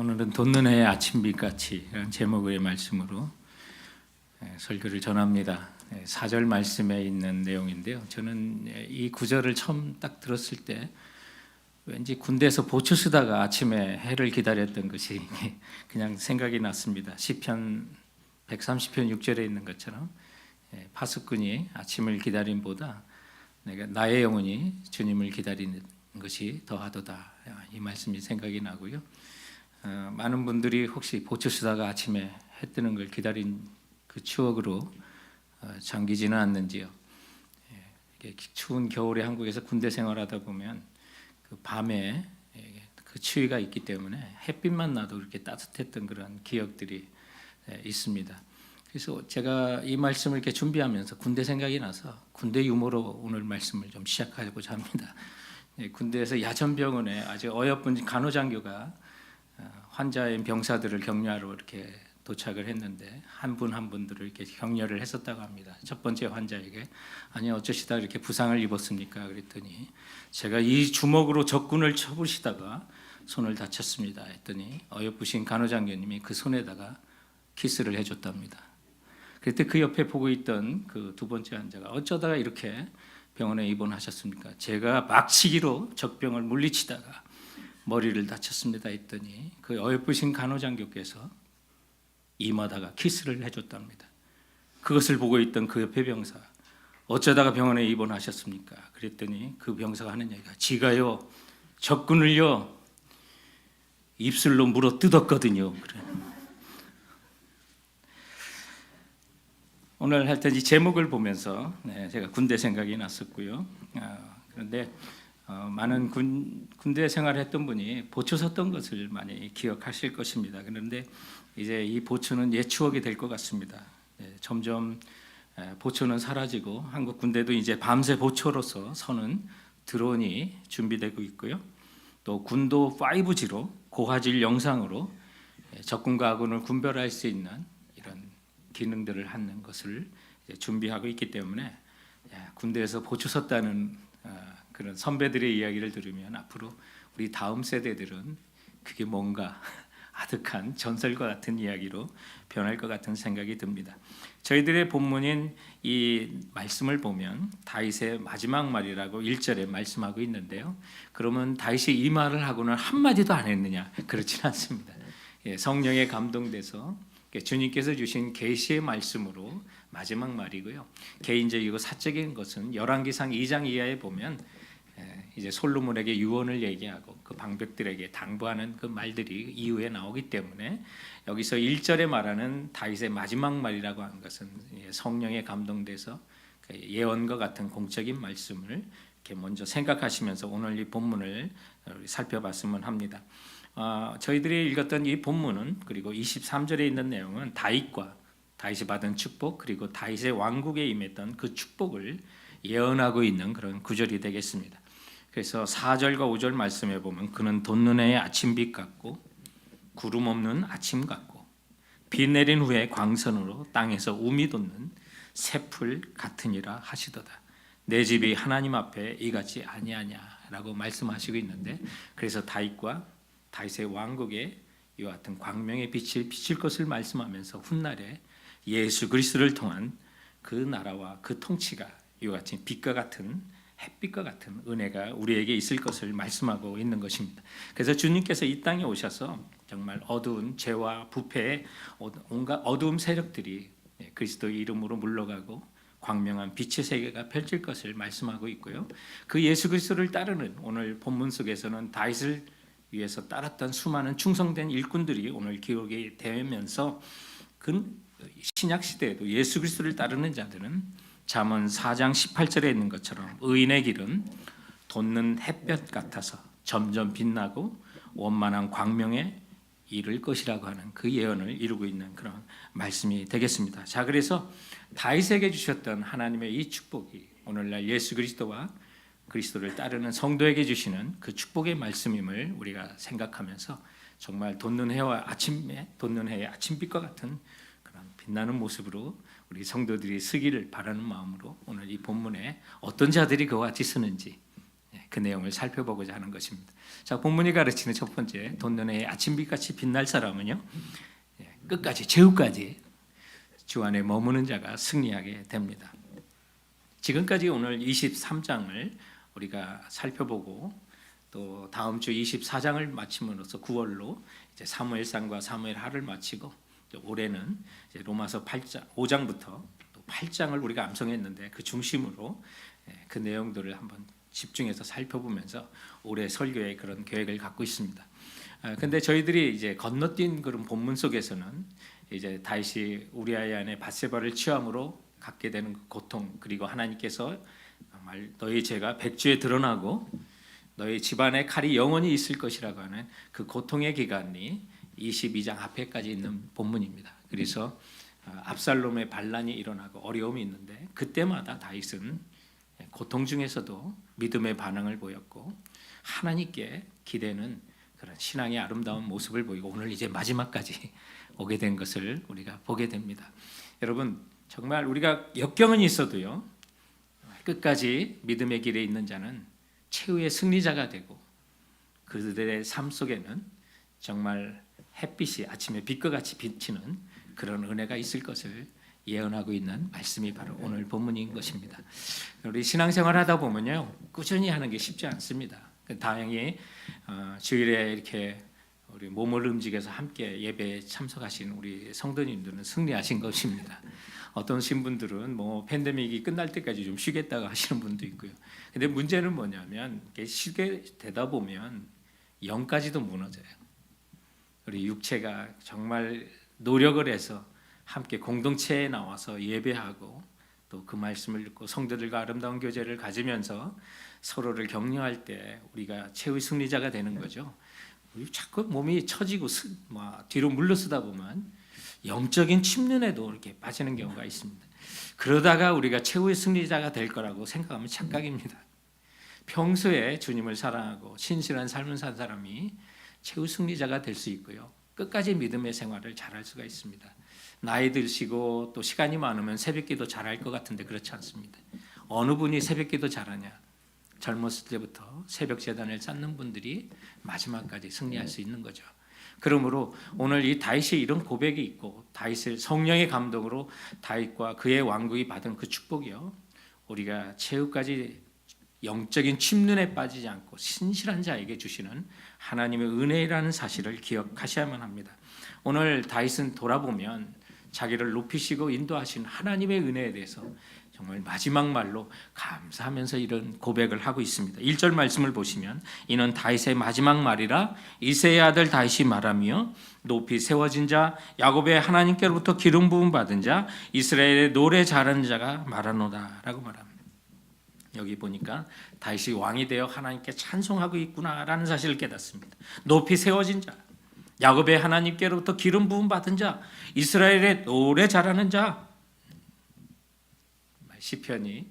오늘은 돋는 해의 아침빛같이라는 제목의 말씀으로 설교를 전합니다. 4절 말씀에 있는 내용인데요. 저는 이 구절을 처음 딱 들었을 때 왠지 군대에서 보초 쓰다가 아침에 해를 기다렸던 것이 그냥 생각이 났습니다. 시편 130편 6절에 있는 것처럼 파수꾼이 아침을 기다림보다 나의 영혼이 주님을 기다리는 것이 더하도다. 이 말씀이 생각이 나고요. 많은 분들이 혹시 보초 쓰다가 아침에 해 뜨는 걸 기다린 그 추억으로 잠기지는 않는지요. 추운 겨울에 한국에서 군대 생활하다 보면 그 밤에 그 추위가 있기 때문에 햇빛만 나도 이렇게 따뜻했던 그런 기억들이 있습니다. 그래서 제가 이 말씀을 이렇게 준비하면서 군대 생각이 나서 군대 유머로 오늘 말씀을 좀 시작하고자 합니다. 군대에서 야전병원에 아주 어여쁜 간호장교가 환자인 병사들을 격려하러 이렇게 도착을 했는데 한 분 한 분들을 이렇게 격려를 했었다고 합니다. 첫 번째 환자에게 아니 어쩌시다 이렇게 부상을 입었습니까? 그랬더니 제가 이 주먹으로 적군을 쳐부시다가 손을 다쳤습니다. 했더니 어여쁘신 간호장교님이 그 손에다가 키스를 해줬답니다. 그때 그 옆에 보고 있던 그 두 번째 환자가 어쩌다가 이렇게 병원에 입원하셨습니까? 제가 막치기로 적병을 물리치다가 머리를 다쳤습니다. 했더니 그 어여쁘신 간호장교께서 이마다가 키스를 해줬답니다. 그것을 보고 있던 그 옆에 병사 어쩌다가 병원에 입원하셨습니까? 그랬더니 그 병사가 하는 얘기가 지가요 적군을요 입술로 물어 뜯었거든요. 그래. 오늘 할 때 이 제목을 보면서 제가 군대 생각이 났었고요. 그런데 많은 군대 생활했던 분이 보초 섰던 것을 많이 기억하실 것입니다. 그런데 이제 이 보초는 옛 추억이 될 것 같습니다. 점점 보초는 사라지고 한국 군대도 이제 밤새 보초로서 서는 드론이 준비되고 있고요. 또 군도 5G로 고화질 영상으로 적군과 아군을 분별할 수 있는 이런 기능들을 하는 것을 준비하고 있기 때문에 군대에서 보초 섰다는 그런 선배들의 이야기를 들으면 앞으로 우리 다음 세대들은 그게 뭔가 아득한 전설과 같은 이야기로 변할 것 같은 생각이 듭니다. 저희들의 본문인 이 말씀을 보면 다윗의 마지막 말이라고 1절에 말씀하고 있는데요. 그러면 다윗이 이 말을 하고는 한마디도 안 했느냐? 그렇지는 않습니다. 성령에 감동돼서 주님께서 주신 계시의 말씀으로 마지막 말이고요. 개인적이고 사적인 것은 열왕기상 2장 이하에 보면 이제 솔로몬에게 유언을 얘기하고 그 방백들에게 당부하는 그 말들이 이후에 나오기 때문에 여기서 1절에 말하는 다윗의 마지막 말이라고 하는 것은 성령에 감동돼서 예언과 같은 공적인 말씀을 이렇게 먼저 생각하시면서 오늘 이 본문을 살펴봤으면 합니다. 저희들이 읽었던 이 본문은 그리고 23절에 있는 내용은 다윗이 받은 축복 그리고 다윗의 왕국에 임했던 그 축복을 예언하고 있는 그런 구절이 되겠습니다. 그래서 4절과 5절 말씀에 보면 그는 돋는 해의 아침빛 같고 구름 없는 아침 같고 비 내린 후에 광선으로 땅에서 우미 돋는 새풀 같으니라 하시도다. 내 집이 하나님 앞에 이같이 아니하냐라고 말씀하시고 있는데 그래서 다윗의 왕국에 이와 같은 광명의 빛을 비칠 것을 말씀하면서 훗날에 예수 그리스도를 통한 그 나라와 그 통치가 이와 같은 빛과 같은 햇빛과 같은 은혜가 우리에게 있을 것을 말씀하고 있는 것입니다. 그래서 주님께서 이 땅에 오셔서 정말 어두운 죄와 부패의 온갖 어두움 세력들이 그리스도의 이름으로 물러가고 광명한 빛의 세계가 펼칠 것을 말씀하고 있고요. 그 예수 그리스도를 따르는 오늘 본문 속에서는 다윗을 위해서 따랐던 수많은 충성된 일꾼들이 오늘 기록이 되면서 그 신약 시대에도 예수 그리스도를 따르는 자들은 잠언 4장 18절에 있는 것처럼 의인의 길은 돋는 햇볕 같아서 점점 빛나고 원만한 광명에 이를 것이라고 하는 그 예언을 이루고 있는 그런 말씀이 되겠습니다. 자, 그래서 다윗에게 주셨던 하나님의 이 축복이 오늘날 예수 그리스도와 그리스도를 따르는 성도에게 주시는 그 축복의 말씀임을 우리가 생각하면서 정말 돋는 해의 아침빛과 같은 그런 빛나는 모습으로 우리 성도들이 쓰기를 바라는 마음으로 오늘 이 본문에 어떤 자들이 그와 같이 쓰는지 그 내용을 살펴보고자 하는 것입니다. 자, 본문이 가르치는 첫 번째, 돋는 아침빛같이 빛날 사람은요, 끝까지 최후까지 주 안에 머무는 자가 승리하게 됩니다. 지금까지 오늘 23장을 우리가 살펴보고 또 다음 주 24장을 마침으로써 9월로 이제 사무엘상과 사무엘하를 마치고 올해는 이제 로마서 5장부터 또 8장을 우리가 암송했는데 그 중심으로 그 내용들을 한번 집중해서 살펴보면서 올해 설교의 그런 계획을 갖고 있습니다. 근데 저희들이 이제 건너뛴 그런 본문 속에서는 이제 다윗이 우리아의 아내 밧세바를 취함으로 갖게 되는 그 고통, 그리고 하나님께서 정말 너희 죄가 백주에 드러나고 너희 집안에 칼이 영원히 있을 것이라고 하는 그 고통의 기간이 22장 앞에까지 있는 본문입니다. 그래서 압살롬의 반란이 일어나고 어려움이 있는데 그때마다 다윗은 고통 중에서도 믿음의 반응을 보였고 하나님께 기대는 그런 신앙의 아름다운 모습을 보이고 오늘 이제 마지막까지 오게 된 것을 우리가 보게 됩니다. 여러분, 정말 우리가 역경은 있어도요, 끝까지 믿음의 길에 있는 자는 최후의 승리자가 되고 그들의 삶 속에는 정말 햇빛이 아침에 빛과 같이 비치는 그런 은혜가 있을 것을 예언하고 있는 말씀이 바로 오늘 본문인 것입니다. 우리 신앙생활 하다 보면요, 꾸준히 하는 게 쉽지 않습니다. 다행히 주일에 이렇게 우리 몸을 움직여서 함께 예배에 참석하신 우리 성도님들은 승리하신 것입니다. 어떤 신분들은 뭐 팬데믹이 끝날 때까지 좀 쉬겠다고 하시는 분도 있고요. 근데 문제는 뭐냐면 쉬게 되다 보면 영까지도 무너져요. 우리 육체가 정말 노력을 해서 함께 공동체에 나와서 예배하고 또 그 말씀을 듣고 성도들과 아름다운 교제를 가지면서 서로를 격려할 때 우리가 최후의 승리자가 되는 거죠. 자꾸 몸이 처지고 뒤로 물러서다 보면 영적인 침륜에도 이렇게 빠지는 경우가 있습니다. 그러다가 우리가 최후의 승리자가 될 거라고 생각하면 착각입니다. 평소에 주님을 사랑하고 신실한 삶을 산 사람이 최후 승리자가 될 수 있고요, 끝까지 믿음의 생활을 잘할 수가 있습니다. 나이 드시고 또 시간이 많으면 새벽기도 잘할 것 같은데 그렇지 않습니다. 어느 분이 새벽기도 잘하냐? 젊었을 때부터 새벽 제단을 쌓는 분들이 마지막까지 승리할 수 있는 거죠. 그러므로 오늘 이 다윗이 이런 고백이 있고 다윗의 성령의 감동으로 다윗과 그의 왕국이 받은 그 축복이요, 우리가 최후까지 영적인 침륜에 빠지지 않고 신실한 자에게 주시는 하나님의 은혜라는 사실을 기억하셔야만 합니다. 오늘 다윗은 돌아보면 자기를 높이시고 인도하신 하나님의 은혜에 대해서 정말 마지막 말로 감사하면서 이런 고백을 하고 있습니다. 1절 말씀을 보시면 이는 다윗의 마지막 말이라 이새의 아들 다윗이 말하며 높이 세워진 자 야곱의 하나님께로부터 기름 부음 받은 자 이스라엘의 노래 잘하는 자가 말하노다 라고 말합니다. 여기 보니까 다윗이 왕이 되어 하나님께 찬송하고 있구나라는 사실을 깨닫습니다. 높이 세워진 자, 야곱의 하나님께로부터 기름 부음 받은 자, 이스라엘의 노래 잘하는 자. 시편이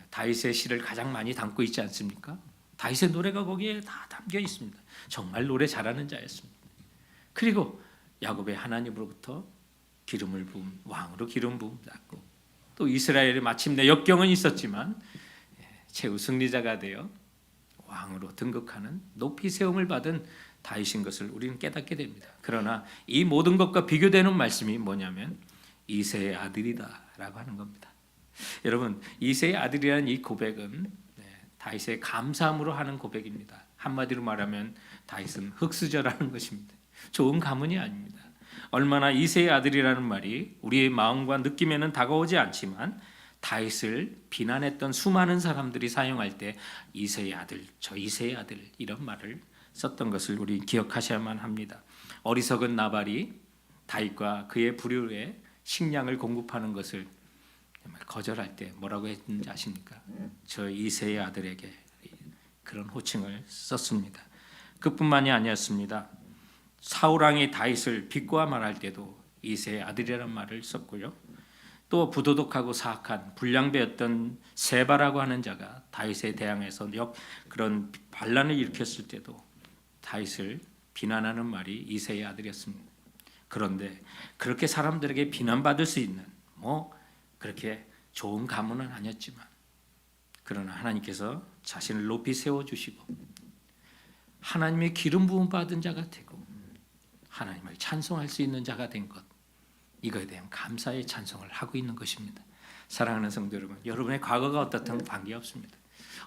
다윗의 시를 가장 많이 담고 있지 않습니까? 다윗의 노래가 거기에 다 담겨 있습니다. 정말 노래 잘하는 자였습니다. 그리고 야곱의 하나님으로부터 기름을 부음, 왕으로 기름 부음 받고 또 이스라엘의 마침내 역경은 있었지만 최후 승리자가 되어 왕으로 등극하는 높이 세움을 받은 다윗인 것을 우리는 깨닫게 됩니다. 그러나 이 모든 것과 비교되는 말씀이 뭐냐면 이새의 아들이다라고 하는 겁니다. 여러분, 이새의 아들이라는 이 고백은 다윗의 감사함으로 하는 고백입니다. 한마디로 말하면 다윗은 흙수저라는 것입니다. 좋은 가문이 아닙니다. 얼마나 이새의 아들이라는 말이 우리의 마음과 느낌에는 다가오지 않지만 다윗을 비난했던 수많은 사람들이 사용할 때 이새의 아들, 저 이새의 아들 이런 말을 썼던 것을 우리 기억하셔야만 합니다. 어리석은 나발이 다윗과 그의 부류에 식량을 공급하는 것을 거절할 때 뭐라고 했는지 아십니까? 저 이새의 아들에게 그런 호칭을 썼습니다. 그뿐만이 아니었습니다. 사울왕이 다윗을 비꼬아 말할 때도 이새의 아들이라는 말을 썼고요. 또 부도덕하고 사악한 불량배였던 세바라고 하는 자가 다윗에 대항해서 그런 반란을 일으켰을 때도 다윗을 비난하는 말이 이새의 아들이었습니다. 그런데 그렇게 사람들에게 비난받을 수 있는 그렇게 좋은 가문은 아니었지만 그러나 하나님께서 자신을 높이 세워주시고 하나님의 기름 부음 받은 자가 되고 하나님을 찬송할 수 있는 자가 된 것, 이거에 대한 감사의 찬송을 하고 있는 것입니다. 사랑하는 성도 여러분, 여러분의 과거가 어떻든 관계없습니다.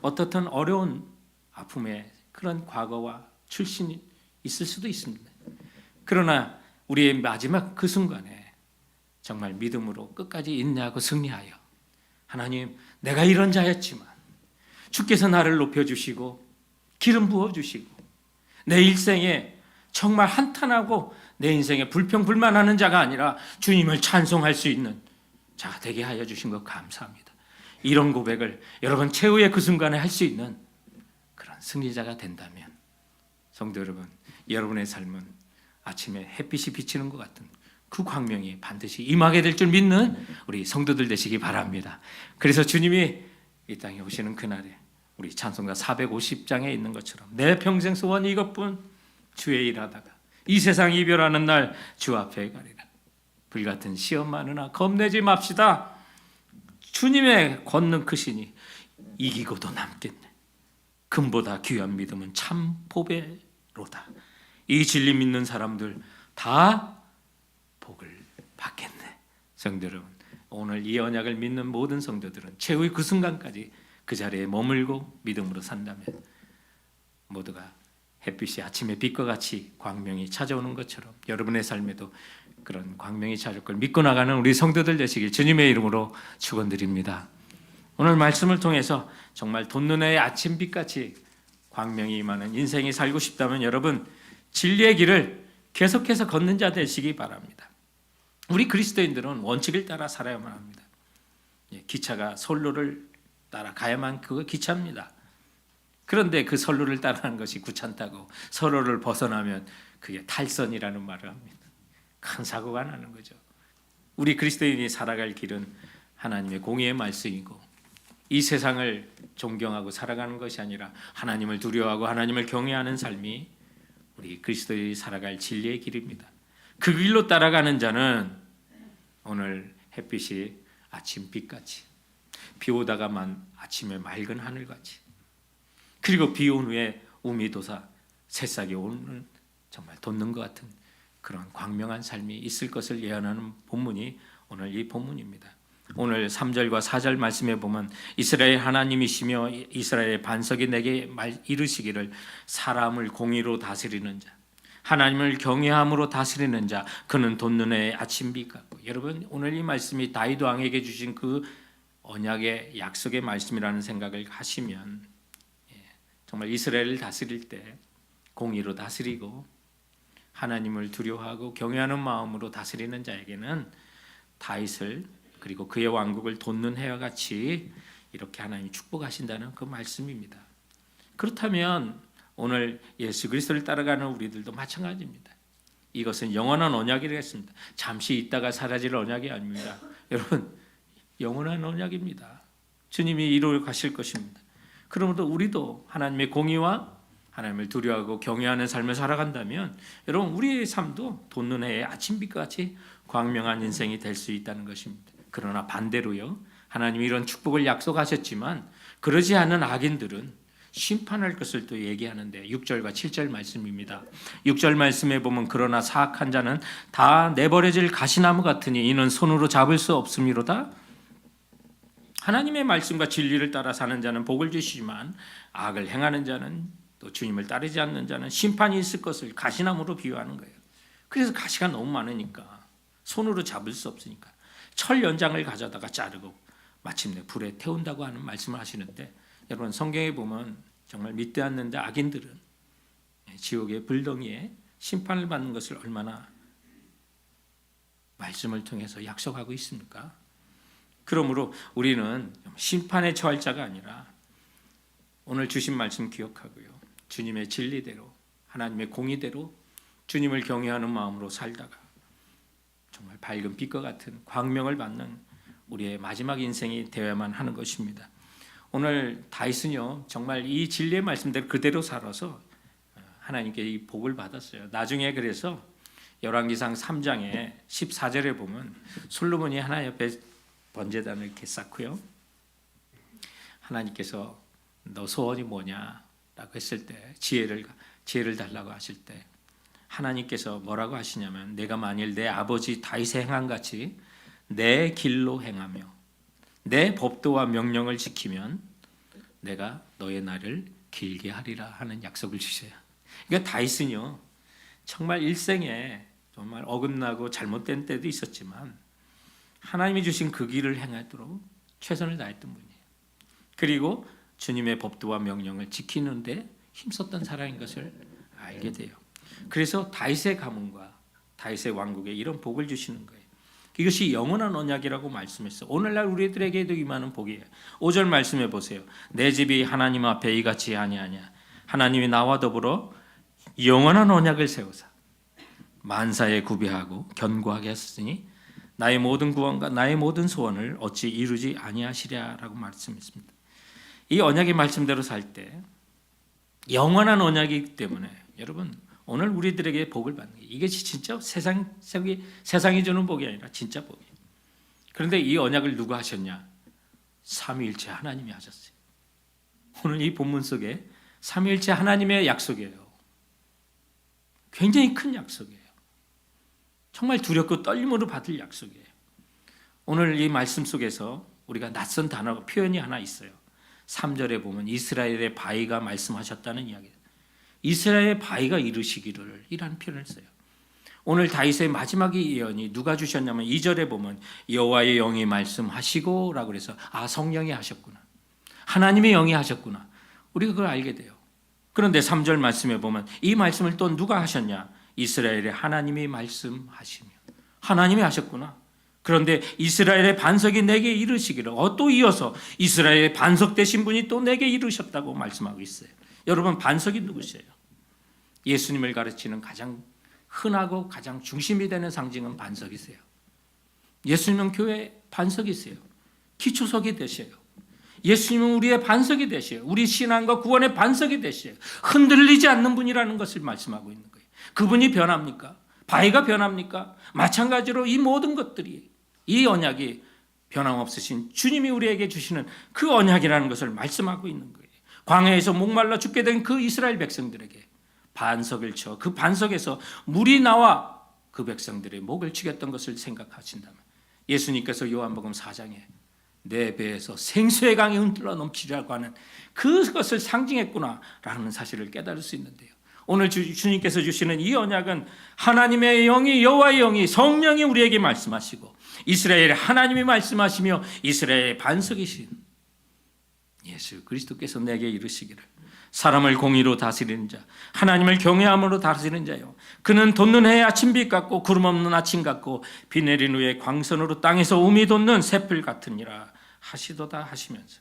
어떻든 어려운 아픔의 그런 과거와 출신이 있을 수도 있습니다. 그러나 우리의 마지막 그 순간에 정말 믿음으로 끝까지 인내하고 승리하여 하나님, 내가 이런 자였지만 주께서 나를 높여주시고 기름 부어주시고 내 일생에 정말 한탄하고 내 인생에 불평불만하는 자가 아니라 주님을 찬송할 수 있는 자가 되게 하여 주신 것 감사합니다. 이런 고백을 여러분 최후의 그 순간에 할 수 있는 그런 승리자가 된다면 성도 여러분, 여러분의 삶은 아침에 햇빛이 비치는 것 같은 그 광명이 반드시 임하게 될 줄 믿는 우리 성도들 되시기 바랍니다. 그래서 주님이 이 땅에 오시는 그날에 우리 찬송가 450장에 있는 것처럼 내 평생 소원이 이것뿐, 주의 일하다가 이 세상 이별하는 날 주 앞에 가리라. 불같은 시험 많으나 겁내지 맙시다. 주님의 권능 크시니 이기고도 남겠네. 금보다 귀한 믿음은 참 보배로다. 이 진리 믿는 사람들 다 복을 받겠네. 성도 여러분, 오늘 이 언약을 믿는 모든 성도들은 최후의 그 순간까지 그 자리에 머물고 믿음으로 산다면 모두가 햇빛이 아침의 빛과 같이 광명이 찾아오는 것처럼 여러분의 삶에도 그런 광명이 찾아올 걸 믿고 나가는 우리 성도들 되시길 주님의 이름으로 축원드립니다. 오늘 말씀을 통해서 정말 돋는의 아침빛같이 광명이 임하는 인생이 살고 싶다면 여러분 진리의 길을 계속해서 걷는 자 되시기 바랍니다. 우리 그리스도인들은 원칙을 따라 살아야만 합니다. 기차가 선로를 따라 가야만 그거 기차입니다. 그런데 그 선로를 따라가는 것이 귀찮다고 선로를 벗어나면 그게 탈선이라는 말을 합니다. 큰 사고가 나는 거죠. 우리 그리스도인이 살아갈 길은 하나님의 공의의 말씀이고 이 세상을 존경하고 살아가는 것이 아니라 하나님을 두려워하고 하나님을 경외하는 삶이 우리 그리스도인이 살아갈 진리의 길입니다. 그 길로 따라가는 자는 오늘 햇빛이 아침빛같이 비 오다가만 아침에 맑은 하늘같이 그리고 비 온 후에 우미 돋아 새싹이 오는 정말 돋는 것 같은 그런 광명한 삶이 있을 것을 예언하는 본문이 오늘 이 본문입니다. 오늘 3절과 4절 말씀에 보면 이스라엘 하나님이시며 이스라엘의 반석이 내게 이르시기를 사람을 공의로 다스리는 자 하나님을 경외함으로 다스리는 자 그는 돋는 아침빛 같고 여러분 오늘 이 말씀이 다윗 왕에게 주신 그 언약의 약속의 말씀이라는 생각을 하시면 정말 이스라엘을 다스릴 때 공의로 다스리고 하나님을 두려워하고 경외하는 마음으로 다스리는 자에게는 다윗을 그리고 그의 왕국을 돋는 해와 같이 이렇게 하나님이 축복하신다는 그 말씀입니다. 그렇다면 오늘 예수 그리스도를 따라가는 우리들도 마찬가지입니다. 이것은 영원한 언약이겠습니다. 잠시 있다가 사라질 언약이 아닙니다. 여러분 영원한 언약입니다. 주님이 이루어 가실 것입니다. 그러므로 우리도 하나님의 공의와 하나님을 두려워하고 경외하는 삶을 살아간다면 여러분 우리의 삶도 돋는 해의 아침빛과 같이 광명한 인생이 될 수 있다는 것입니다. 그러나 반대로요 하나님이 이런 축복을 약속하셨지만 그러지 않은 악인들은 심판할 것을 또 얘기하는데 6절과 7절 말씀입니다. 6절 말씀에 보면 그러나 사악한 자는 다 내버려질 가시나무 같으니 이는 손으로 잡을 수 없음이로다. 하나님의 말씀과 진리를 따라 사는 자는 복을 주시지만 악을 행하는 자는 또 주님을 따르지 않는 자는 심판이 있을 것을 가시나무로 비유하는 거예요. 그래서 가시가 너무 많으니까 손으로 잡을 수 없으니까 철 연장을 가져다가 자르고 마침내 불에 태운다고 하는 말씀을 하시는데 여러분 성경에 보면 정말 믿지 않는데 악인들은 지옥의 불덩이에 심판을 받는 것을 얼마나 말씀을 통해서 약속하고 있습니까? 그러므로 우리는 심판에 처할 자가 아니라 오늘 주신 말씀 기억하고요. 주님의 진리대로 하나님의 공의대로 주님을 경외하는 마음으로 살다가 정말 밝은 빛과 같은 광명을 받는 우리의 마지막 인생이 되어야만 하는 것입니다. 오늘 다윗은요 정말 이 진리의 말씀대로 그대로 살아서 하나님께 이 복을 받았어요. 나중에 그래서 열왕기상 3장에 14절에 보면 솔로몬이 하나님 옆에 번제단을 이렇게 쌓고요. 하나님께서 너 소원이 뭐냐라고 했을 때 지혜를 달라고 하실 때 하나님께서 뭐라고 하시냐면 내가 만일 내 아버지 다윗의 행한 같이 내 길로 행하며 내 법도와 명령을 지키면 내가 너의 날을 길게 하리라 하는 약속을 주셔요. 그러니까 다윗은요 정말 일생에 정말 어긋나고 잘못된 때도 있었지만 하나님이 주신 그 길을 행하도록 최선을 다했던 분이에요. 그리고 주님의 법도와 명령을 지키는데 힘썼던 사람인 것을 알게 돼요. 그래서 다윗의 가문과 다윗의 왕국에 이런 복을 주시는 거예요. 이것이 영원한 언약이라고 말씀했어요. 오늘날 우리들에게도 임하는 복이에요. 5절 말씀해 보세요. 내 집이 하나님 앞에 이같이 아니하냐. 하나님이 나와 더불어 영원한 언약을 세우사 만사에 구비하고 견고하게 했으니 나의 모든 구원과 나의 모든 소원을 어찌 이루지 아니하시랴라고 말씀했습니다. 이 언약의 말씀대로 살 때 영원한 언약이기 때문에 여러분 오늘 우리들에게 복을 받는 게 이것이 진짜 세상이 주는 복이 아니라 진짜 복이에요. 그런데 이 언약을 누가 하셨냐? 삼위일체 하나님이 하셨어요. 오늘 이 본문 속에 삼위일체 하나님의 약속이에요. 굉장히 큰 약속이에요. 정말 두렵고 떨림으로 받을 약속이에요. 오늘 이 말씀 속에서 우리가 낯선 단어 표현이 하나 있어요. 3절에 보면 이스라엘의 바위가 말씀하셨다는 이야기예요. 이스라엘의 바위가 이르시기를 이라는 표현을 써요. 오늘 다윗의 마지막 예언이 누가 주셨냐면 2절에 보면 여호와의 영이 말씀하시고 라고 그래서 성령이 하셨구나. 하나님의 영이 하셨구나. 우리가 그걸 알게 돼요. 그런데 3절 말씀에 보면 이 말씀을 또 누가 하셨냐? 이스라엘의 하나님이 말씀하시며 하나님이 하셨구나. 그런데 이스라엘의 반석이 내게 이르시기를 또 이어서 이스라엘의 반석 되신 분이 또 내게 이르셨다고 말씀하고 있어요. 여러분 반석이 누구세요? 예수님을 가르치는 가장 흔하고 가장 중심이 되는 상징은 반석이세요. 예수님은 교회의 반석이세요. 기초석이 되셔요. 예수님은 우리의 반석이 되셔요. 우리 신앙과 구원의 반석이 되셔요. 흔들리지 않는 분이라는 것을 말씀하고 있는 거예요. 그분이 변합니까? 바위가 변합니까? 마찬가지로 이 모든 것들이 이 언약이 변함없으신 주님이 우리에게 주시는 그 언약이라는 것을 말씀하고 있는 거예요. 광야에서 목말라 죽게 된 그 이스라엘 백성들에게 반석을 쳐 그 반석에서 물이 나와 그 백성들의 목을 죽였던 것을 생각하신다면 예수님께서 요한복음 4장에 내 배에서 생수의 강이 흔들러 넘치리라고 하는 그것을 상징했구나라는 사실을 깨달을 수 있는데요. 오늘 주님께서 주시는 이 언약은 하나님의 영이 여호와의 영이 성령이 우리에게 말씀하시고 이스라엘의 하나님이 말씀하시며 이스라엘의 반석이신 예수 그리스도께서 내게 이르시기를 사람을 공의로 다스리는 자 하나님을 경외함으로 다스리는 자요 그는 돋는 해의 아침빛 같고 구름 없는 아침 같고 비 내린 후에 광선으로 땅에서 우미 돋는 새풀 같으니라 하시도다 하시면서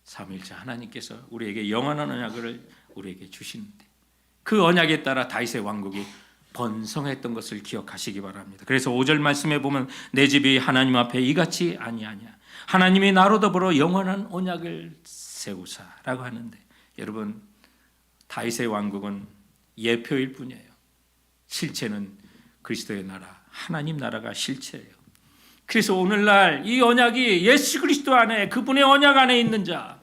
삼위일체 하나님께서 우리에게 영원한 언약을 우리에게 주시는데 그 언약에 따라 다윗의 왕국이 번성했던 것을 기억하시기 바랍니다. 그래서 5절 말씀에 보면 내 집이 하나님 앞에 이같이 아니하냐 하나님이 나로 더불어 영원한 언약을 세우사라고 하는데 여러분 다윗의 왕국은 예표일 뿐이에요. 실체는 그리스도의 나라 하나님 나라가 실체예요. 그래서 오늘날 이 언약이 예수 그리스도 안에 그분의 언약 안에 있는 자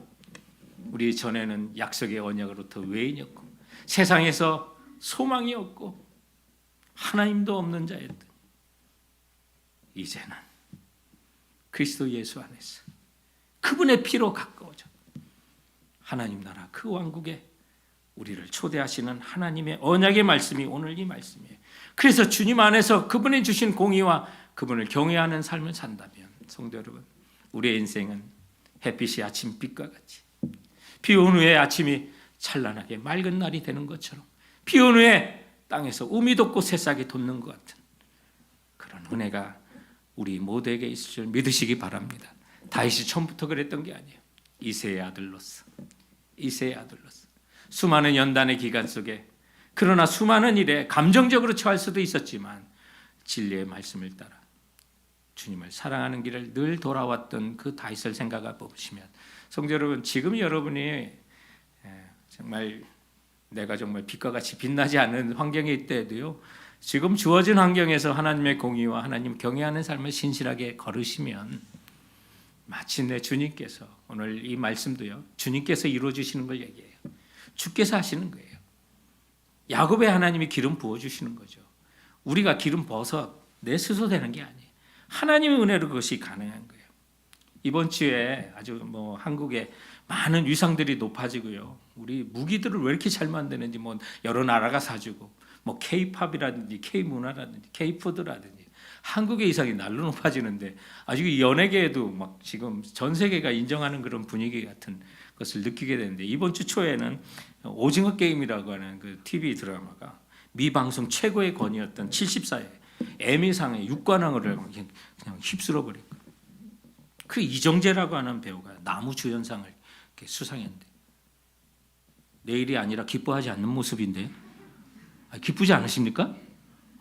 우리 전에는 약속의 언약으로부터 외인이었고 세상에서 소망이 없고 하나님도 없는 자였던 이제는 그리스도 예수 안에서 그분의 피로 가까워져 하나님 나라 그 왕국에 우리를 초대하시는 하나님의 언약의 말씀이 오늘 이 말씀이에요. 그래서 주님 안에서 그분이 주신 공의와 그분을 경외하는 삶을 산다면 성도 여러분 우리의 인생은 햇빛이 아침빛과 같이 비 온 후에 아침이 찬란하게 맑은 날이 되는 것처럼 비 온 후에 땅에서 우미 돋고 새싹이 돋는 것 같은 그런 은혜가 우리 모두에게 있을 줄 믿으시기 바랍니다. 다윗이 처음부터 그랬던 게 아니에요. 이새의 아들로서 수많은 연단의 기간 속에 그러나 수많은 일에 감정적으로 처할 수도 있었지만 진리의 말씀을 따라 주님을 사랑하는 길을 늘 돌아왔던 그 다윗을 생각해 보시면 성도 여러분 지금 여러분이 정말 내가 정말 빛과 같이 빛나지 않는 환경에 있더라도요 지금 주어진 환경에서 하나님의 공의와 하나님 경외하는 삶을 신실하게 걸으시면 마침내 주님께서 오늘 이 말씀도요, 주님께서 이루어 주시는 걸 얘기해요. 주께서 하시는 거예요. 야곱의 하나님이 기름 부어 주시는 거죠. 우리가 기름 부어서 내 스스로 되는 게 아니에요. 하나님의 은혜로 그것이 가능한 거예요. 이번 주에 아주 한국에 많은 위상들이 높아지고요. 우리 무기들을 왜 이렇게 잘 만드는지 여러 나라가 사주고 K-팝이라든지 K-문화라든지 K-푸드라든지 한국의 위상이 날로 높아지는데 아직 연예계에도 지금 전 세계가 인정하는 그런 분위기 같은 것을 느끼게 되는데, 이번 주 초에는 오징어 게임이라고 하는 그 TV 드라마가 미 방송 최고의 권위였던 74회 에미상의 6관왕을 그냥 휩쓸어 버린 거예요. 그 이정재라고 하는 배우가 나무주연상을 이렇게 수상했는데, 내일이 아니라 기뻐하지 않는 모습인데, 기쁘지 않으십니까?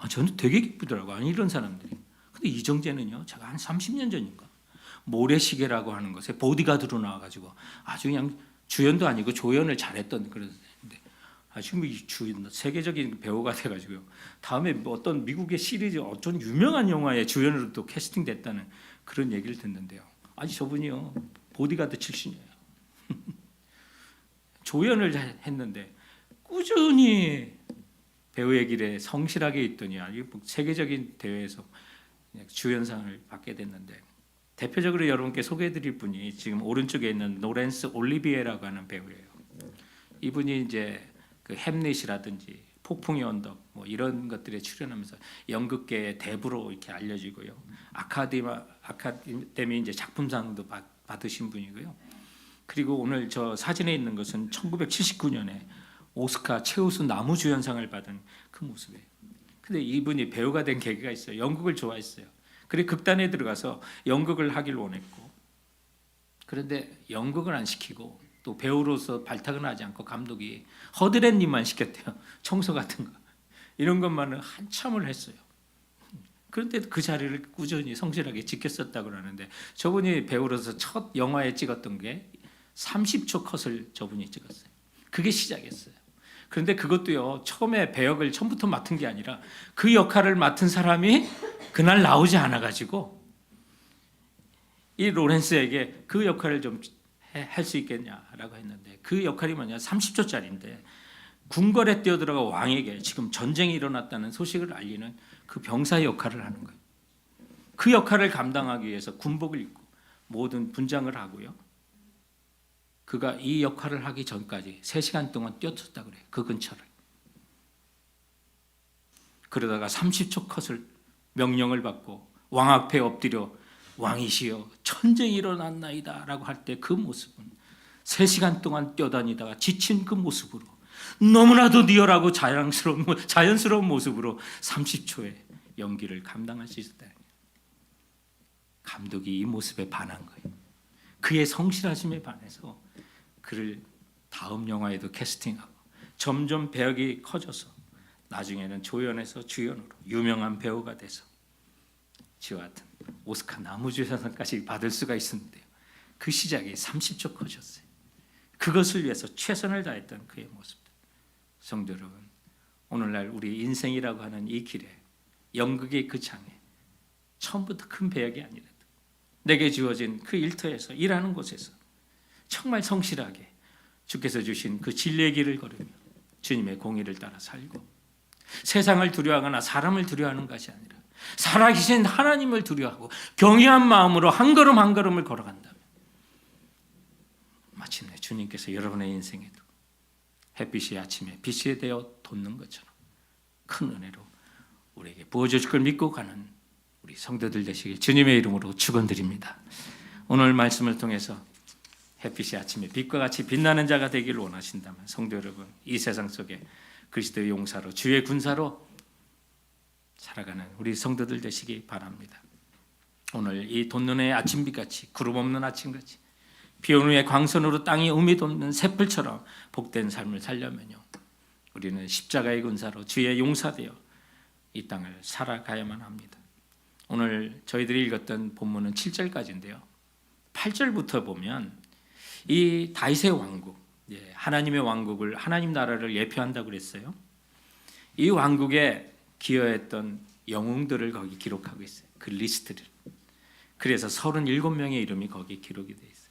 저는 되게 기쁘더라고요. 아니, 이런 사람들이. 근데 이정재는요, 제가 한 30년 전인가 모래시계라고 하는 것에 보디가드로 나와가지고 아주 그냥 주연도 아니고 조연을 잘했던 그런, 지금 이 세계적인 배우가 돼가지고요. 다음에 어떤 미국의 시리즈 어떤 유명한 영화의 주연으로 또 캐스팅됐다는 그런 얘기를 듣는데요. 아니, 저분이요 보디가드 출신이에요. 조연을 했는데 꾸준히 배우의 길에 성실하게 있더니 아주 세계적인 대회에서 주연상을 받게 됐는데, 대표적으로 여러분께 소개해드릴 분이 지금 오른쪽에 있는 노렌스 올리비에라고 하는 배우예요. 이분이 이제 그 햄릿이라든지 폭풍의 언덕 이런 것들에 출연하면서 연극계의 대부로 이렇게 알려지고요. 아카데미 이제 작품상도 받으신 분이고요. 그리고 오늘 저 사진에 있는 것은 1979년에 오스카 최우수 나무주연상을 받은 그 모습이에요. 근데 이분이 배우가 된 계기가 있어요. 연극을 좋아했어요. 그래 극단에 들어가서 연극을 하길 원했고, 그런데 연극을 안 시키고 또 배우로서 발탁은 하지 않고 감독이 허드렛일만 시켰대요. 청소 같은 거 이런 것만은 한참을 했어요. 그런데 그 자리를 꾸준히 성실하게 지켰었다고 하는데, 저분이 배우로서 첫 영화에 찍었던 게 30초 컷을 저분이 찍었어요. 그게 시작이었어요. 그런데 그것도요, 처음에 배역을 처음부터 맡은 게 아니라 그 역할을 맡은 사람이 그날 나오지 않아가지고 이 로렌스에게 그 역할을 좀 할 수 있겠냐라고 했는데, 그 역할이 뭐냐, 30초짜리인데 궁궐에 뛰어들어가 왕에게 지금 전쟁이 일어났다는 소식을 알리는 그 병사의 역할을 하는 거예요. 그 역할을 감당하기 위해서 군복을 입고 모든 분장을 하고요. 그가 이 역할을 하기 전까지 3시간 동안 뛰었었다 그래요. 그 근처를. 그러다가 30초 컷을 명령을 받고 왕 앞에 엎드려 왕이시여 전쟁이 일어났나이다 라고 할 때 그 모습은 3시간 동안 뛰어다니다가 지친 그 모습으로 너무나도 리얼하고 자연스러운 모습으로 30초의 연기를 감당할 수 있었다. 감독이 이 모습에 반한 거예요. 그의 성실하심에 반해서 그를 다음 영화에도 캐스팅하고 점점 배역이 커져서 나중에는 조연에서 주연으로 유명한 배우가 돼서 지와 같은 오스카 나무주연상까지 받을 수가 있었는데요. 그 시작이 30초 컷이었어요. 그것을 위해서 최선을 다했던 그의 모습들. 성도 여러분, 오늘날 우리 인생이라고 하는 이 길에, 연극의 그 장에 처음부터 큰 배역이 아니라도 내게 주어진 그 일터에서, 일하는 곳에서 정말 성실하게 주께서 주신 그 진리의 길을 걸으며 주님의 공의를 따라 살고, 세상을 두려워하거나 사람을 두려워하는 것이 아니라 살아계신 하나님을 두려워하고 경외한 마음으로 한 걸음 한 걸음을 걸어간다면 마침내 주님께서 여러분의 인생에도 햇빛이 아침에 빛이 되어 돋는 것처럼 큰 은혜로 우리에게 부어주실 걸 믿고 가는 우리 성도들 되시길 주님의 이름으로 축원드립니다. 오늘 말씀을 통해서 햇빛이 아침에 빛과 같이 빛나는 자가 되기를 원하신다면 성도 여러분, 이 세상 속에 그리스도의 용사로 주의 군사로 살아가는 우리 성도들 되시기 바랍니다. 오늘 이 돋는 아침빛같이, 구름 없는 아침같이, 비 오는 후에 광선으로 땅이 음이 돋는 새풀처럼 복된 삶을 살려면요, 우리는 십자가의 군사로 주의 용사되어 이 땅을 살아가야만 합니다. 오늘 저희들이 읽었던 본문은 7절까지인데요. 8절부터 보면 이 다윗의 왕국, 하나님의 왕국을, 하나님 나라를 예표한다고 그랬어요. 이 왕국에 기여했던 영웅들을 거기 기록하고 있어요. 그 리스트를. 그래서 37명의 이름이 거기에 기록이 되어 있어요.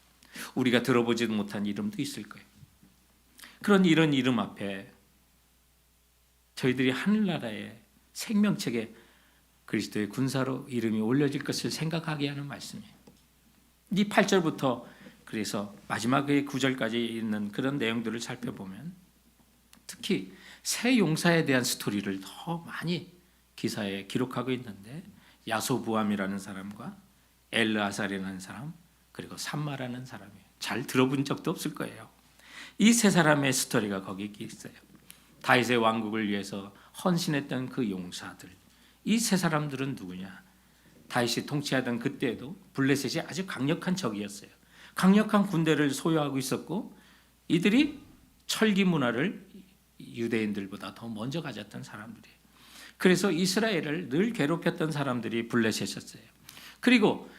우리가 들어보지도 못한 이름도 있을 거예요. 그런 이런 이름 앞에 저희들이 하늘나라의 생명책에 그리스도의 군사로 이름이 올려질 것을 생각하게 하는 말씀이에요. 이 8절부터 그래서 마지막의 9절까지 있는 그런 내용들을 살펴보면 특히 새 용사에 대한 스토리를 더 많이 기사에 기록하고 있는데 야소부암이라는 사람과 엘르아살이라는 사람 그리고 삼마라는 사람이에요. 잘 들어본 적도 없을 거예요. 이 세 사람의 스토리가 거기 있어요. 다윗의 왕국을 위해서 헌신했던 그 용사들. 이 세 사람들은 누구냐? 다윗이 통치하던 그때에도 블레셋이 아주 강력한 적이었어요. 강력한 군대를 소유하고 있었고 이들이 철기 문화를 유대인들보다 더 먼저 가졌던 사람들이에요. 그래서 이스라엘을 늘 괴롭혔던 사람들이 블레셋이었어요. 그리고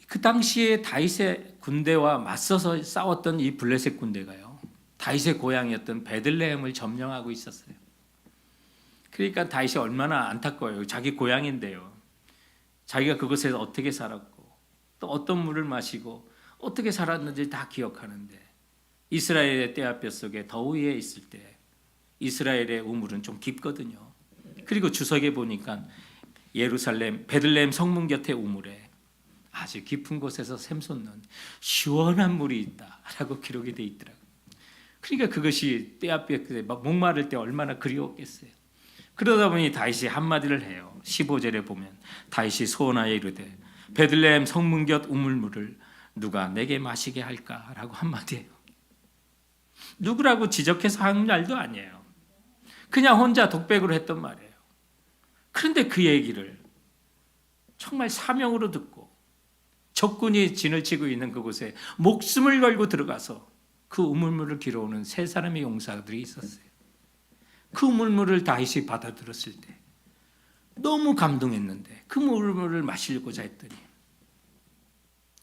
그 당시에 다윗의 군대와 맞서서 싸웠던 이 블레셋 군대가요, 다윗의 고향이었던 베들레헴을 점령하고 있었어요. 그러니까 다윗이 얼마나 안타까워요. 자기 고향인데요, 자기가 그곳에서 어떻게 살았고 또 어떤 물을 마시고 어떻게 살았는지 다 기억하는데, 이스라엘의 떼와 뼛속에 더위에 있을 때 이스라엘의 우물은 좀 깊거든요. 그리고 주석에 보니까 예루살렘 베들레헴 성문 곁의 우물에 아주 깊은 곳에서 샘솟는 시원한 물이 있다라고 기록이 되어 있더라고요. 그러니까 그것이 떼와 뼛에 막 목마를 때 얼마나 그리웠겠어요. 그러다 보니 다윗이 한마디를 해요. 15절에 보면 다윗이 소원하여 이르되 베들레헴 성문 곁 우물물을 누가 내게 마시게 할까라고 한마디 해요. 누구라고 지적해서 한 말도 아니에요. 그냥 혼자 독백으로 했던 말이에요. 그런데 그 얘기를 정말 사명으로 듣고 적군이 진을 치고 있는 그곳에 목숨을 걸고 들어가서 그 우물물을 길어오는 세 사람의 용사들이 있었어요. 그 우물물을 다윗이 받아들었을 때 너무 감동했는데 그 우물물을 마시려고자 했더니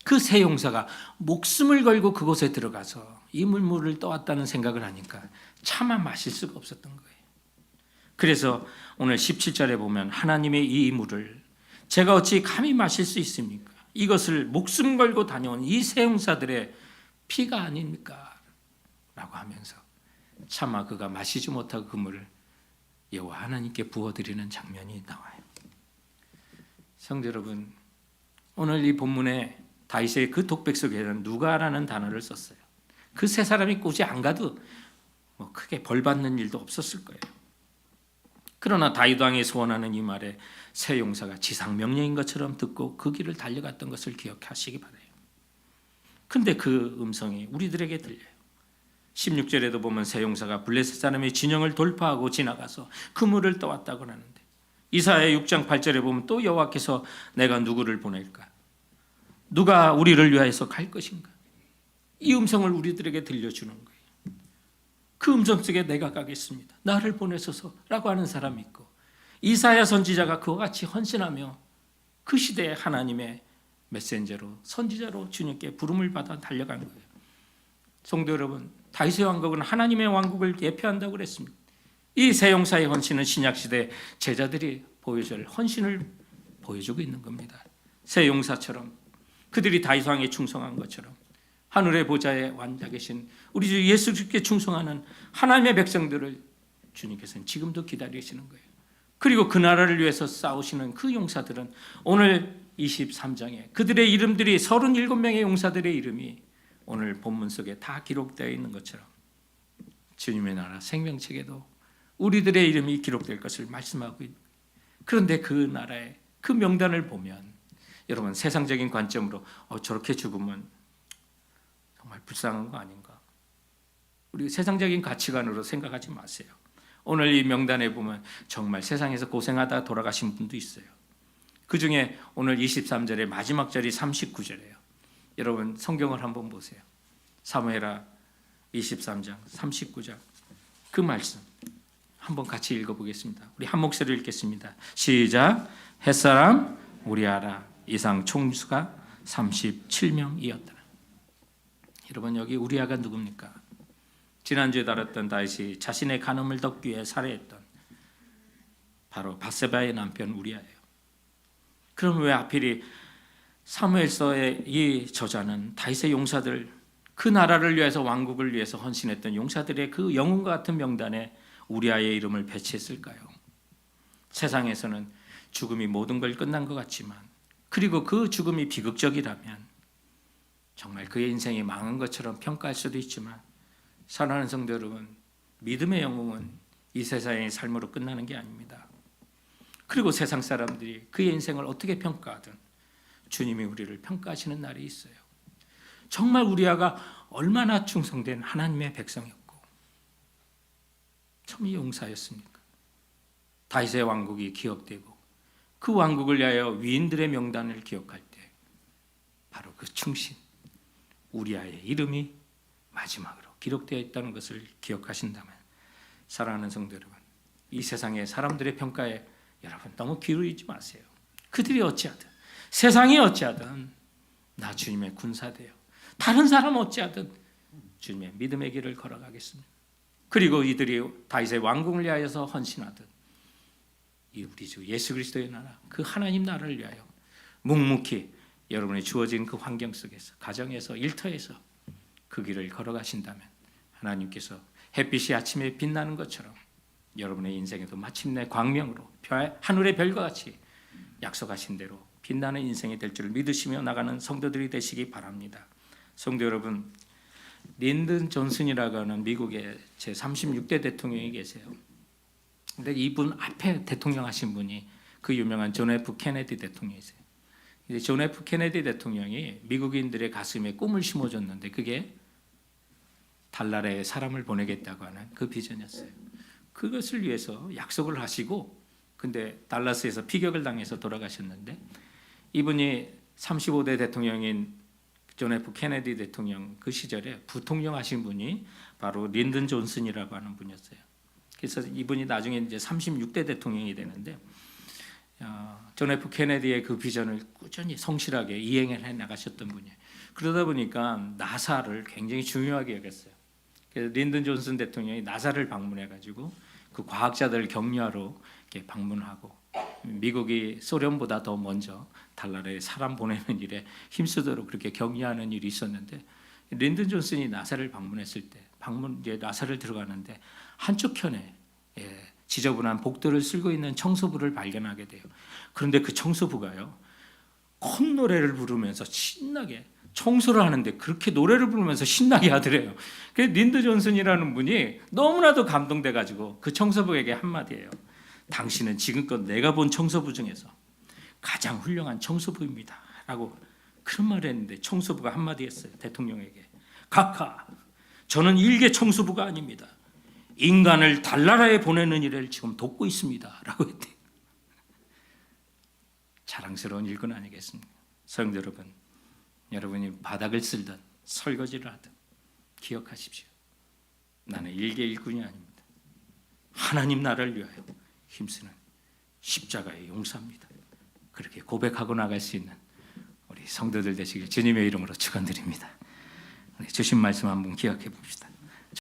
그 세 용사가 목숨을 걸고 그곳에 들어가서 이 물물을 떠왔다는 생각을 하니까 차마 마실 수가 없었던 거예요. 그래서 오늘 17절에 보면 하나님의 이 물을 제가 어찌 감히 마실 수 있습니까? 이것을 목숨 걸고 다녀온 이 세 용사들의 피가 아닙니까? 라고 하면서 차마 그가 마시지 못하고 그 물을 여호와 하나님께 부어드리는 장면이 나와요. 성도 여러분, 오늘 이 본문에 다윗의 그 독백 속에는 누가라는 단어를 썼어요. 그 세 사람이 굳이 안 가도 뭐 크게 벌 받는 일도 없었을 거예요. 그러나 다윗 왕이 소원하는 이 말에 세 용사가 지상 명령인 것처럼 듣고 그 길을 달려갔던 것을 기억하시기 바라요. 근데 그 음성이 우리들에게 들려요. 16절에도 보면 세 용사가 블레셋 사람의 진영을 돌파하고 지나가서 그 물을 떠왔다고 하는데, 이사야 6장 8절에 보면 또 여호와께서 내가 누구를 보낼까? 누가 우리를 위하여서 갈 것인가? 이 음성을 우리들에게 들려주는 거예요. 그 음성 속에 내가 가겠습니다, 나를 보내소서라고 하는 사람이 있고, 이사야 선지자가 그와 같이 헌신하며 그 시대에 하나님의 메신저로 선지자로 주님께 부름을 받아 달려간 거예요. 성도 여러분, 다윗의 왕국은 하나님의 왕국을 예표한다고 그랬습니다. 이 세 용사의 헌신은 신약시대 제자들이 보여줄 헌신을 보여주고 있는 겁니다. 세 용사처럼 그들이 다윗 왕에 충성한 것처럼 하늘의 보좌에 앉아 계신 우리 주 예수 그리스도께 충성하는 하나님의 백성들을 주님께서는 지금도 기다리시는 거예요. 그리고 그 나라를 위해서 싸우시는 그 용사들은 오늘 23장에 그들의 이름들이 37명의 용사들의 이름이 오늘 본문 속에 다 기록되어 있는 것처럼 주님의 나라 생명책에도 우리들의 이름이 기록될 것을 말씀하고 있는 거예요. 그런데 그 나라의 그 명단을 보면 여러분, 세상적인 관점으로 저렇게 죽으면 정말 불쌍한 거 아닌가? 우리 세상적인 가치관으로 생각하지 마세요. 오늘 이 명단에 보면 정말 세상에서 고생하다 돌아가신 분도 있어요. 그 중에 오늘 23절의 마지막 절이 39절이에요. 여러분 성경을 한번 보세요. 사무엘하 23장 39절 그 말씀 한번 같이 읽어보겠습니다. 우리 한 목소리로 읽겠습니다. 시작. 햇사람 우리아라 이상 총수가 37명이었더라. 여러분, 여기 우리아가 누굽니까? 지난주에 다뤘던 다윗이 자신의 간음을 덮기 위해 살해했던 바로 밧세바의 남편 우리아예요. 그럼 왜 하필이 사무엘서의 이 저자는 다윗의 용사들, 그 나라를 위해서, 왕국을 위해서 헌신했던 용사들의 그 영웅과 같은 명단에 우리아의 이름을 배치했을까요? 세상에서는 죽음이 모든 걸 끝난 것 같지만, 그리고 그 죽음이 비극적이라면 정말 그의 인생이 망한 것처럼 평가할 수도 있지만, 사랑하는 성도 여러분, 믿음의 영웅은 이 세상의 삶으로 끝나는 게 아닙니다. 그리고 세상 사람들이 그의 인생을 어떻게 평가하든 주님이 우리를 평가하시는 날이 있어요. 정말 우리아가 얼마나 충성된 하나님의 백성이었고 참 용사였습니까? 다윗의 왕국이 기억되고 그 왕국을 위하여 위인들의 명단을 기억할 때 바로 그 충신 우리아의 이름이 마지막으로 기록되어 있다는 것을 기억하신다면, 사랑하는 성도 여러분, 이 세상의 사람들의 평가에 여러분 너무 기울이지 마세요. 그들이 어찌하든, 세상이 어찌하든 나 주님의 군사되어 다른 사람 어찌하든 주님의 믿음의 길을 걸어가겠습니다. 그리고 이들이 다윗의 왕궁을 위하여서 헌신하듯 이 우리 주 예수 그리스도의 나라, 그 하나님 나라를 위하여 묵묵히 여러분이 주어진 그 환경 속에서, 가정에서, 일터에서 그 길을 걸어가신다면 하나님께서 햇빛이 아침에 빛나는 것처럼 여러분의 인생에도 마침내 광명으로 하늘의 별과 같이 약속하신 대로 빛나는 인생이 될 줄 믿으시며 나가는 성도들이 되시기 바랍니다. 성도 여러분, 린든 존슨이라고 하는 미국의 제36대 대통령이 계세요. 근데 이분 앞에 대통령 하신 분이 그 유명한 존 F 케네디 대통령이세요. 이제 존 F 케네디 대통령이 미국인들의 가슴에 꿈을 심어줬는데 그게 달나라에 사람을 보내겠다고 하는 그 비전이었어요. 그것을 위해서 약속을 하시고, 근데 달라스에서 피격을 당해서 돌아가셨는데, 이분이 35대 대통령인 존 F 케네디 대통령 그 시절에 부통령 하신 분이 바로 린든 존슨이라고 하는 분이었어요. 그래서 이분이 나중에 이제 36대 대통령이 되는데, 존 F 케네디의 그 비전을 꾸준히 성실하게 이행을 해 나가셨던 분이에요. 그러다 보니까 나사를 굉장히 중요하게 여겼어요. 그래서 린든 존슨 대통령이 나사를 방문해가지고 그 과학자들을 격려하러 이렇게 방문하고, 미국이 소련보다 더 먼저 달나라에 사람 보내는 일에 힘쓰도록 그렇게 격려하는 일이 있었는데, 린든 존슨이 나사를 방문했을 때, 이제 나사를 들어가는데 한쪽 편에 지저분한 복도를 쓸고 있는 청소부를 발견하게 돼요. 그런데 그 청소부가요, 콧노래를 부르면서 신나게 청소를 하는데 그렇게 노래를 부르면서 신나게 하더래요. 그래서 린든 존슨이라는 분이 너무나도 감동돼가지고 그 청소부에게 한마디예요. 당신은 지금껏 내가 본 청소부 중에서 가장 훌륭한 청소부입니다 라고 그런 말을 했는데, 청소부가 한마디 했어요. 대통령에게, 각하, 저는 일개 청소부가 아닙니다. 인간을 달나라에 보내는 일을 지금 돕고 있습니다 라고 했대요. 자랑스러운 일꾼 아니겠습니까? 성도 여러분, 여러분이 바닥을 쓸든 설거지를 하든 기억하십시오. 나는 일개 일꾼이 아닙니다. 하나님 나라를 위하여 힘쓰는 십자가의 용사입니다. 그렇게 고백하고 나갈 수 있는 우리 성도들 되시길 주님의 이름으로 축원드립니다. 주신 말씀 한번 기억해 봅시다.